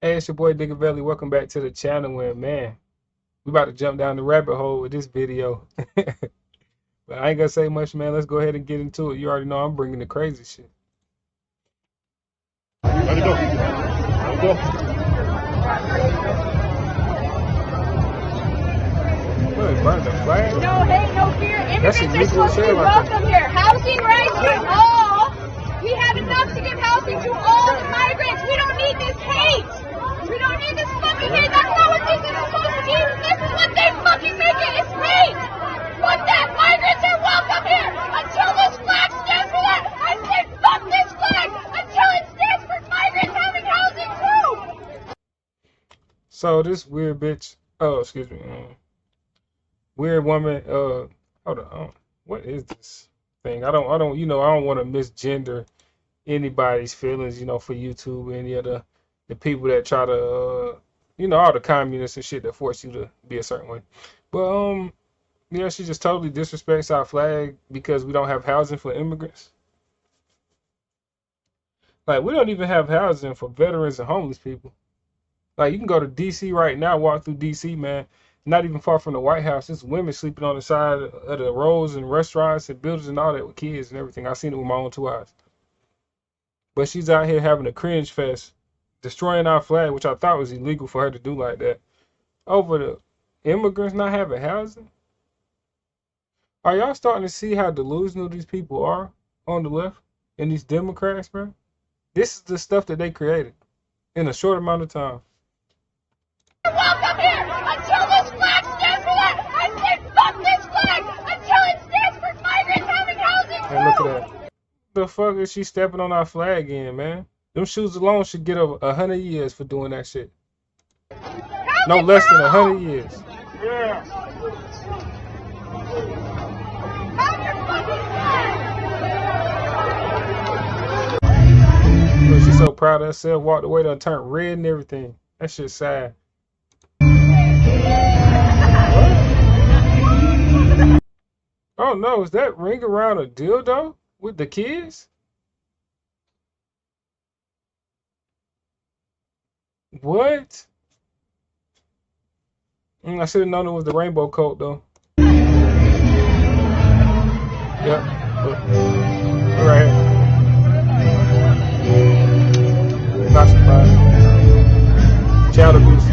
Hey, it's your boy Diggaveli. Welcome back to the channel. And man, we about to jump down the rabbit hole with this video. But I ain't gonna say much, man. Let's go ahead and get into it. You already know I'm bringing the crazy shit. Let it go. Let it go. Look, burn the flag. No hate, no fear. That's Immigrants are illegal supposed to be sale out there. welcome here. Housing rights for all. We have enough to give housing to all the migrants. We don't need this hate. We don't need this fucking hate. That's not what this is supposed to be. This is what they fucking make it. It's hate. Fuck that. Migrants are welcome here. Until this flag stands for that. I said fuck this flag. Until it stands for migrants having housing too. So this weird bitch. Oh, excuse me. Weird woman. Hold on. What is this thing? I don't want to misgender anybody's feelings, for YouTube or any of the people that try to, all the communists and shit that force you to be a certain way. But, she just totally disrespects our flag because we don't have housing for immigrants. Like, we don't even have housing for veterans and homeless people. Like, you can go to D.C. right now, walk through D.C., man. Not even far from the White House. There's women sleeping on the side of the roads and restaurants and buildings and all that with kids and everything. I seen it with my own two eyes. But she's out here having a cringe fest, destroying our flag, which I thought was illegal for her to do like that, over the immigrants not having housing. Are y'all starting to see how delusional these people are on the left and these Democrats, bro? This is the stuff that they created in a short amount of time. Welcome here. Until this flag stands for that. I said fuck this flag. Until it stands for migrants having housing too. And look at that. The fuck is she stepping on our flag in, man? Them shoes alone should get over 100 years for doing that shit. No less than 100 years. Yeah. Have your fucking flag. Look, she's so proud of herself, walked away, done turned red and everything. That shit's sad. Oh no, is that ring around a dildo with the kids? What? I should have known it was the rainbow coat though. Yep. All right. Not surprised. Child abuse.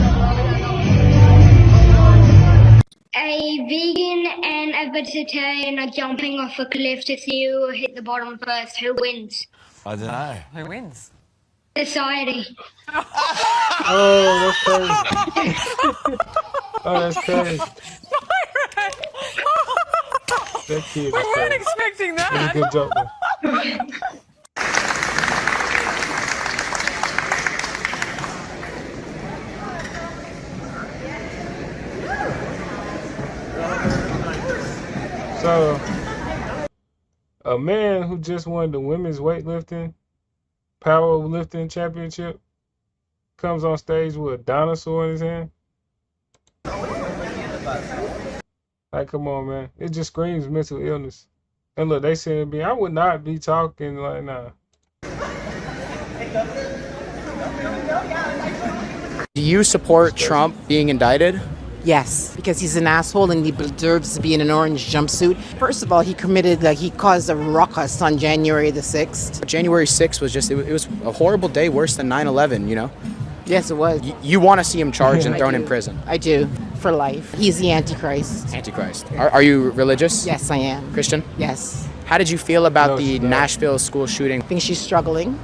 A vegan and a vegetarian are jumping off a cliff to see who will hit the bottom first. Who wins? I don't know. Who wins? Society. Oh, that's crazy. Oh, that's crazy. That kid is We weren't crazy. expecting That's a that. good joke though. So, a man who just won the women's weightlifting, powerlifting championship comes on stage with a dinosaur in his hand. Like, come on, man. It just screams mental illness. And look, they said me, I would not be talking like nah. Do you support Trump being indicted? Yes, because he's an asshole and he deserves to be in an orange jumpsuit. First of all, he caused a ruckus on January the 6th. January 6th was just, it was a horrible day, worse than 9/11, you know? Yes, it was. You want to see him charged and I thrown do. in prison. I do, for life. He's the Antichrist. Antichrist. Are you religious? Yes, I am. Christian? Yes. How did you feel about No, the she's not. Nashville school shooting? I think she's struggling,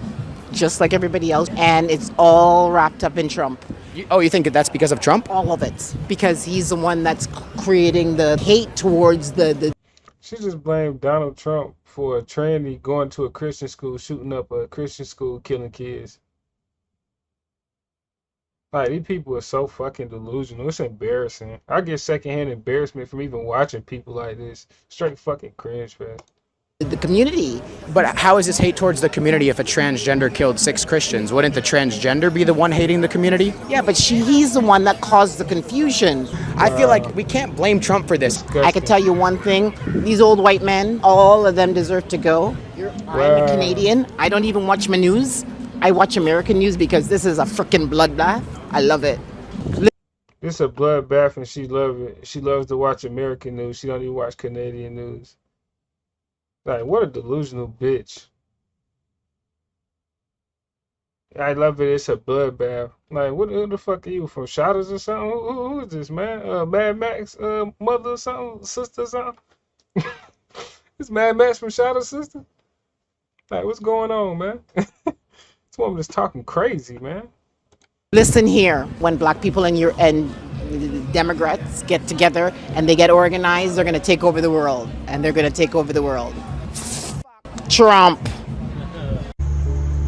just like everybody else, and it's all wrapped up in Trump. You think that's because of Trump? All of it, because he's the one that's creating the hate towards the She just blamed Donald Trump for a tranny going to a Christian school, shooting up a Christian school, killing kids. Like, these people are so fucking delusional. It's embarrassing. I get secondhand embarrassment from even watching people like this. Straight fucking cringe, fest. the community. But how is this hate towards the community if a transgender killed 6 Christians? Wouldn't the transgender be the one hating the community? Yeah, but he's the one that caused the confusion. I feel like we can't blame Trump for this. I can tell you one thing, these old white men, all of them deserve to go. I'm a Canadian. I don't even watch my news. I watch American news because this is a freaking bloodbath. I love it. It's a bloodbath, and she love it. She loves to watch American news. She don't even watch Canadian news. Like, what a delusional bitch. I love it. It's a bloodbath. Like, what who the fuck are you from? Shottas or something? Who is this, man? Mad Max, mother or something? Sister or something? It's Mad Max from Shottas' sister? Like, what's going on, man? This woman is talking crazy, man. Listen here, when black people and Democrats get together and they get organized, they're going to take over the world. And they're going to take over the world. Trump.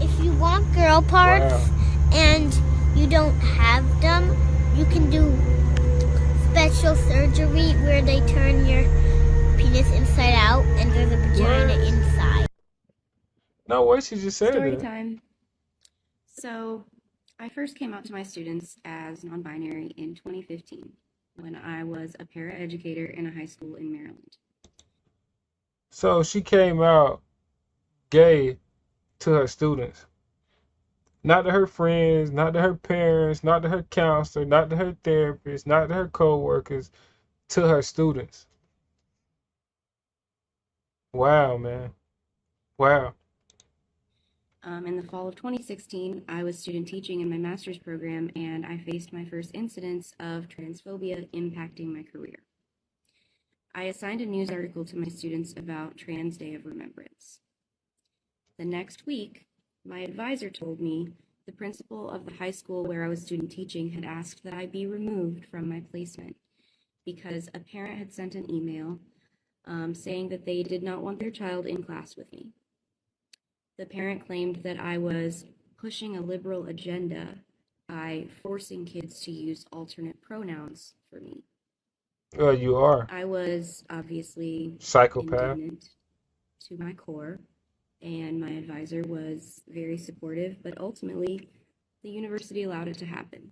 If you want girl parts Wow. and you don't have them, you can do special surgery where they turn your penis inside out and there's a vagina What? inside. No way, she just said Story that. time. So, I first came out to my students as non-binary in 2015 when I was a paraeducator in a high school in Maryland. So she came out gay to her students. Not to her friends, not to her parents, not to her counselor, not to her therapist, not to her co-workers, to her students. Wow, man. Wow. In the fall of 2016, I was student teaching in my master's program, and I faced my first incidents of transphobia impacting my career. I assigned a news article to my students about Trans Day of Remembrance. The next week, my advisor told me the principal of the high school where I was student teaching had asked that I be removed from my placement because a parent had sent an email saying that they did not want their child in class with me. The parent claimed that I was pushing a liberal agenda by forcing kids to use alternate pronouns for me. You are. I was obviously Psychopath. indignant to my core, and my advisor was very supportive, but ultimately the university allowed it to happen,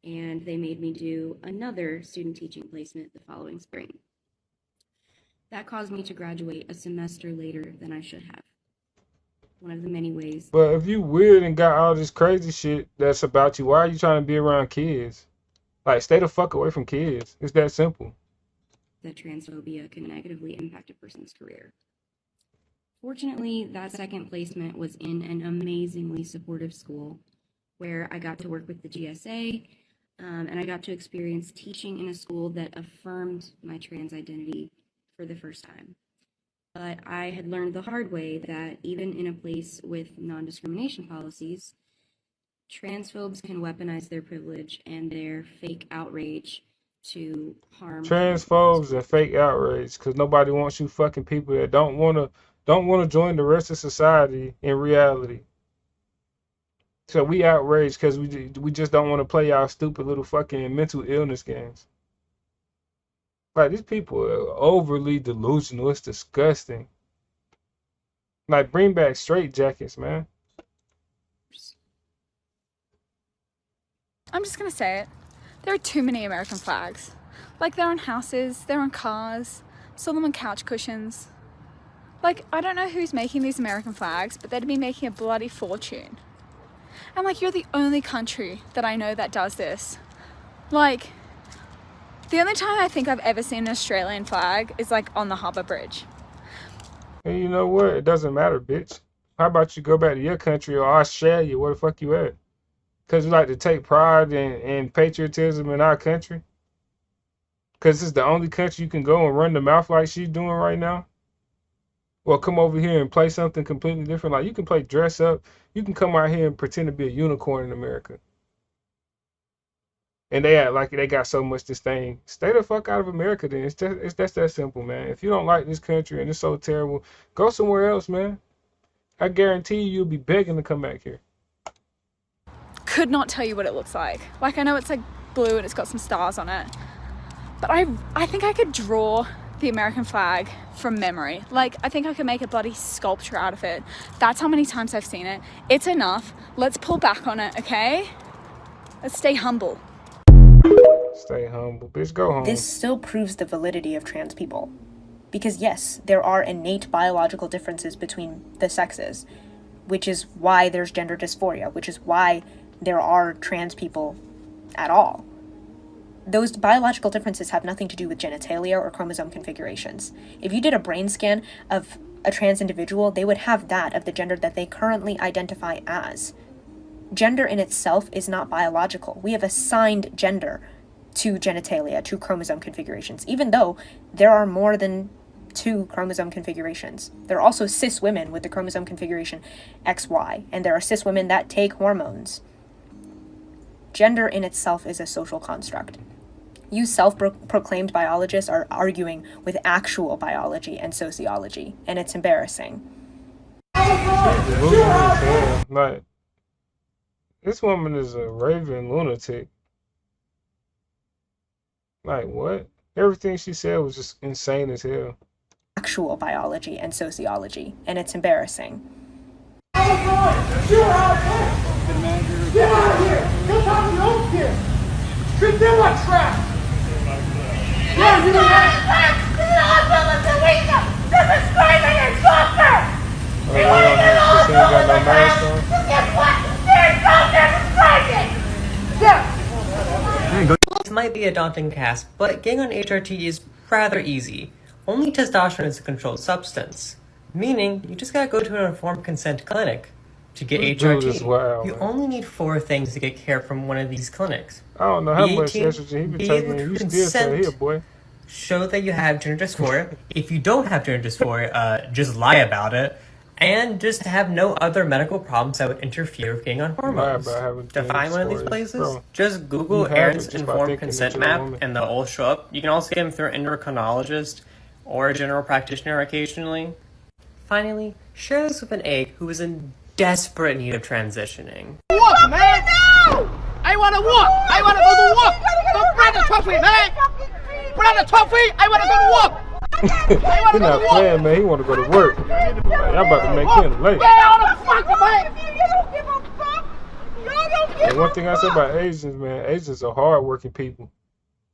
and they made me do another student teaching placement the following spring. That caused me to graduate a semester later than I should have. One of the many ways But if you weird and got all this crazy shit that's about you, why are you trying to be around kids? Like, stay the fuck away from kids. It's that simple. that transphobia can negatively impact a person's career. Fortunately, that second placement was in an amazingly supportive school where I got to work with the GSA, and I got to experience teaching in a school that affirmed my trans identity for the first time. But I had learned the hard way that even in a place with non-discrimination policies, transphobes can weaponize their privilege and their fake outrage to harm Transphobes and fake outrage, because nobody wants you fucking people that don't wanna join the rest of society in reality. So we outraged because we just don't want to play y'all stupid little fucking mental illness games. Like, these people are overly delusional. It's disgusting. Like, bring back straight jackets, man. I'm just gonna say it. There are too many American flags. Like, they're on houses, they're on cars, saw them on couch cushions. Like, I don't know who's making these American flags, but they'd be making a bloody fortune. And like, you're the only country that I know that does this. Like, the only time I think I've ever seen an Australian flag is like on the Harbour Bridge. And you know what? It doesn't matter, bitch. How about you go back to your country or Australia? Where the fuck you at? Because we like to take pride in patriotism in our country. Because it's the only country you can go and run the mouth like she's doing right now. Well, come over here and play something completely different. Like, you can play dress up. You can come out here and pretend to be a unicorn in America. And they act like they got so much disdain. Stay the fuck out of America then. That's that simple, man. If you don't like this country and it's so terrible, go somewhere else, man. I guarantee you'll be begging to come back here. Could not tell you what it looks like. Like, I know it's like blue and it's got some stars on it. But I think I could draw the American flag from memory. Like, I think I could make a bloody sculpture out of it. That's how many times I've seen it. It's enough. Let's pull back on it, okay? Let's stay humble. Stay humble. Bitch, go home. This still proves the validity of trans people. Because yes, there are innate biological differences between the sexes, which is why there's gender dysphoria, which is why there are trans people at all. Those biological differences have nothing to do with genitalia or chromosome configurations. If you did a brain scan of a trans individual, they would have that of the gender that they currently identify as. Gender in itself is not biological. We have assigned gender to genitalia, to chromosome configurations, even though there are more than 2 chromosome configurations. There are also cis women with the chromosome configuration XY, and there are cis women that take hormones. Gender in itself is a social construct. You self-proclaimed biologists are arguing with actual biology and sociology, and it's embarrassing. Like, this woman is a raving lunatic. Like, what? Everything she said was just insane as hell. Actual biology and sociology, and it's embarrassing. Get out of here! Go talk to your own kids! Treat them like trash! Yeah, you know that! This is screaming and soccer! You want to get all of them? Guess what? There's no demonstration! This might be a daunting task, but getting on HRT is rather easy. Only testosterone is a controlled substance, meaning you just gotta go to an informed consent clinic to get HRT. You only need 4 things to get care from one of these clinics. I don't know how Be much 18, estrogen he been be taking. able to You still say here, boy. Show that you have gender dysphoria. If you don't have gender dysphoria, just lie about it. And just have no other medical problems that would interfere with getting on hormones. To find one of these places, just Google Aaron's Informed Consent Map and they'll all show up. You can also get them through an endocrinologist or a general practitioner occasionally. Finally, share this with an egg who is in desperate need of transitioning. Walk, man! I wanna walk! I wanna go to walk! Don't bring the trophy, man! Bring the trophy! I wanna go to walk! He's not playing, man. He want to go to work. Y'all about to make him late. Get out of the fucking man! And one thing I say about Asians, man, Asians are hard-working people.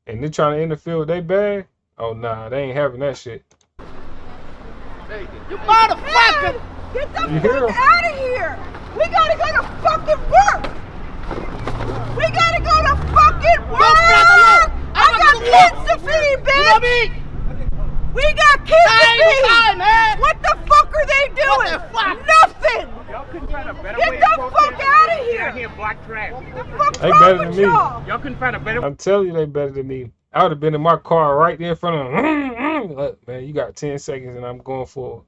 And they're trying to interfere with their bag. Oh, nah, they ain't having that shit. You motherfucker! Get the fuck out of here! We gotta go to fucking work! We gotta go to fucking work! I got kids to feed, bitch! You know me? We got kids to feed! What the fuck are they doing? Nothing! Get the fuck out of here! They better than me. Y'all couldn't find a better. I'm telling you, they better than me. I would have been in my car right there in front of them. Look, man, you got 10 seconds and I'm going forward.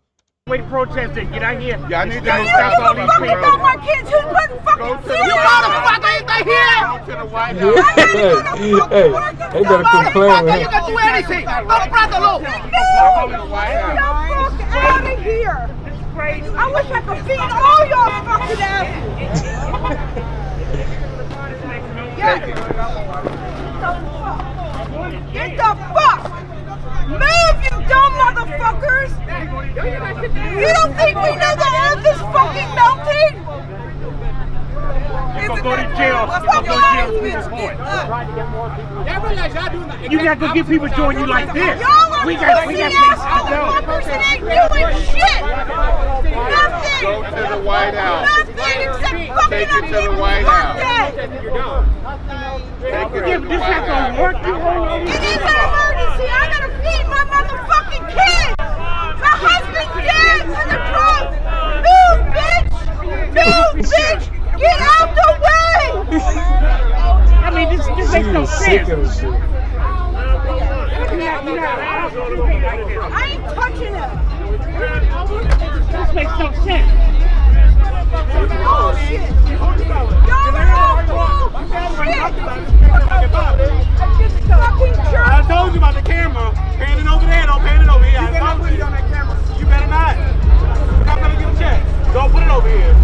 Way to protest it. Get out here. Y'all need to stop all these people. Got my kids who couldn't fucking see you motherfucker ain't right here. Go to the White House. Hey, they better quit playing with him. You can do anything. Go to Brotherlow. Get the fuck out of here. I wish I could feed all y'all fucking assholes. Get the fuck! Move, you dumb motherfuckers! You don't think we know the earth is fucking melting? You're gonna go to jail. You got to get people join you like this. We got motherfuckers that ain't doing shit! Nothing! Go to the White House. Nothing except fucking Take it to the White House. This has to work. It is an emergency. I gotta feed my motherfucking kids. My husband's dead in the trunk. Move, bitch. Move, bitch. Get out the way. I mean, this makes no sense. I ain't touching him. This makes no sense. Bullshit. Y'all are all bullshit. Fucking jerk. I told you about the camera. Pan it over there, don't pan it over here. I told you on that camera. You better not. I'm not gonna get a check. Don't put it over here.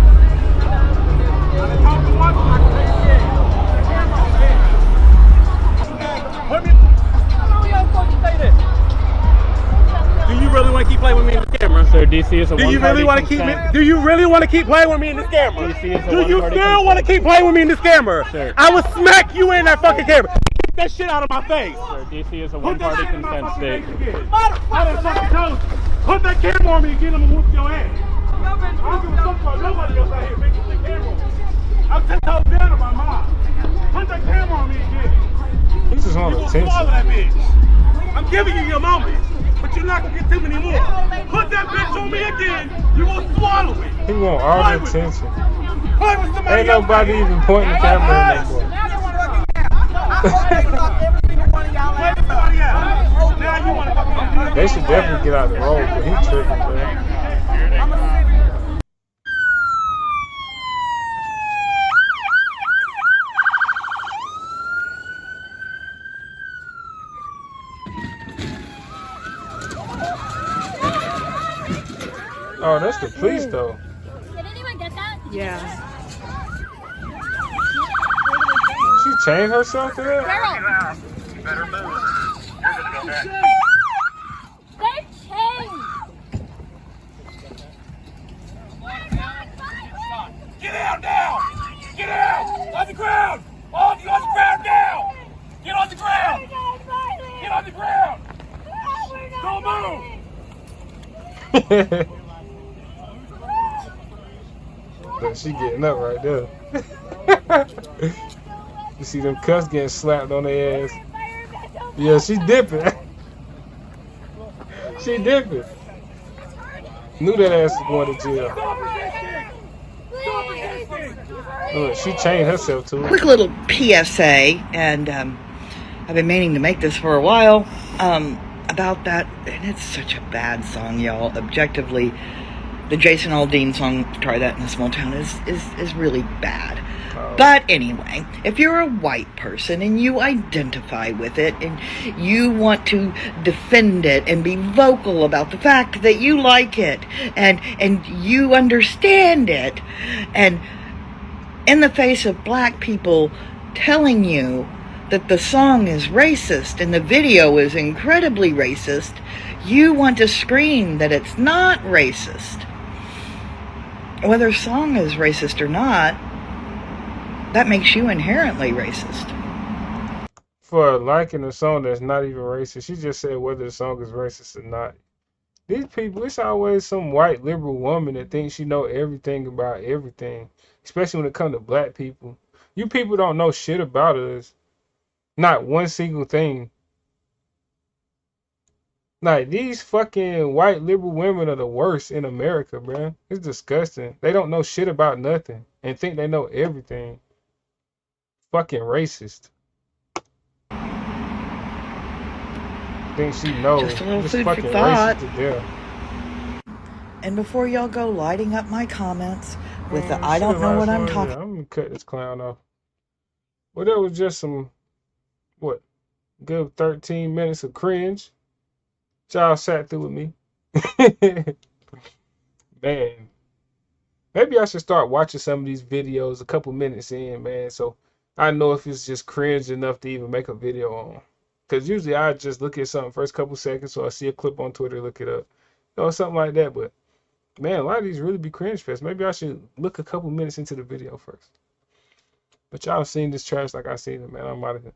Do you really want to keep playing with me in this camera? Sir, DC is a Do you really want to keep me? Do you really want to keep playing with me in this camera? Do you still want to keep playing with me in this camera? Sir. I will smack you in that fucking camera. Keep that shit out of my face. Sir, DC is a one-party consent state. Put that camera on me again, I'm gonna whoop your ass. Nobody else out here making the camera. I'm 10 toes down on my mom. Put that camera on me again. He's just on You attention. gonna swallow that bitch. I'm giving you your moment, but you're not gonna get too many more. Put that bitch on me again. You gonna swallow it. He want all the attention. Play with somebody Ain't nobody else. even pointing the camera at no more. They should definitely get out of the road, but he tripping, man. Oh, that's the police, though. Did anyone get that? Yeah. She chained herself to that? You better move. You're gonna go back. They're chained. Get out now! Get out! On the ground! All of you on the ground now! Get on the ground! Get on the ground! Don't move! But she getting up right there. You see them cuffs getting slapped on their ass. Yeah, she dipping. She dipping. Knew that ass was going to jail. Look, she chained herself to it. Quick little PSA, and I've been meaning to make this for a while, about that, and it's such a bad song, y'all. Objectively, the Jason Aldean song, Try That in a Small Town, is really bad. Oh. But anyway, if you're a white person and you identify with it and you want to defend it and be vocal about the fact that you like it and you understand it, and in the face of black people telling you that the song is racist and the video is incredibly racist, you want to scream that it's not racist. Whether a song is racist or not, that makes you inherently racist. For liking a song that's not even racist, she just said whether the song is racist or not. These people, it's always some white liberal woman that thinks she know everything about everything, especially when it comes to black people. You people don't know shit about us. Not one single thing. Like, these fucking white liberal women are the worst in America, bruh. It's disgusting. They don't know shit about nothing and think they know everything. Fucking racist. Think she knows. Just a little Just food fucking for thought. racist to death. And before y'all go lighting up my comments with the I don't know what I'm talking about. I'm gonna cut this clown off. Well, that was just some, what, good 13 minutes of cringe. Y'all sat through with me. Man. Maybe I should start watching some of these videos a couple minutes in, man, so I know if it's just cringe enough to even make a video on. Because usually I just look at something first couple seconds, so I see a clip on Twitter, look it up. Or something like that, but man, a lot of these really be cringe fest. Maybe I should look a couple minutes into the video first. But y'all seen this trash like I seen it, man. I'm out of here.